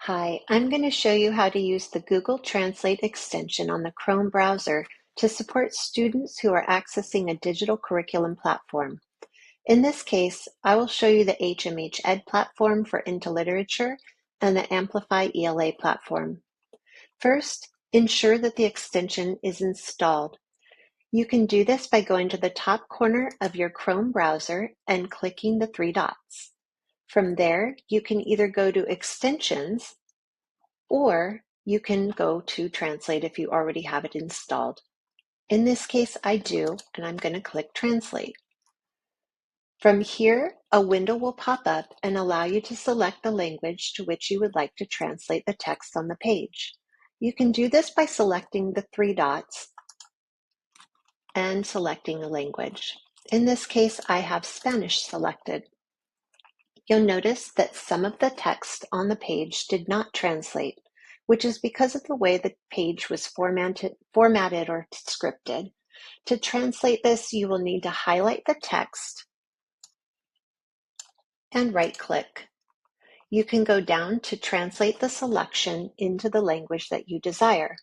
Hi, I'm going to show you how to use the Google Translate extension on the Chrome browser to support students who are accessing a digital curriculum platform. In this case, I will show you the HMH Ed platform for Into Literature and the Amplify ELA platform. First, ensure that the extension is installed. You can do this by going to the top corner of your Chrome browser and clicking the three dots. From there, you can either go to Extensions, or you can go to Translate if you already have it installed. In this case, I do, and I'm going to click Translate. From here, a window will pop up and allow you to select the language to which you would like to translate the text on the page. You can do this by selecting the three dots and selecting a language. In this case, I have Spanish selected. You'll notice that some of the text on the page did not translate, which is because of the way the page was formatted or scripted. To translate this, you will need to highlight the text and right-click. You can go down to translate the selection into the language that you desire.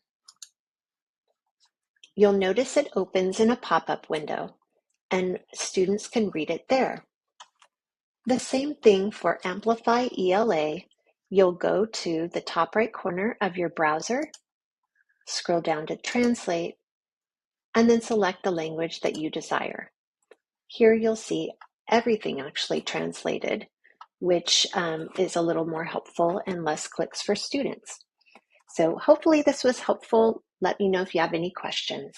You'll notice it opens in a pop-up window, and students can read it there. The same thing for Amplify ELA. You'll go to the top right corner of your browser, scroll down to Translate, and then select the language that you desire. Here you'll see everything actually translated, which is a little more helpful and less clicks for students. So hopefully this was helpful. Let me know if you have any questions.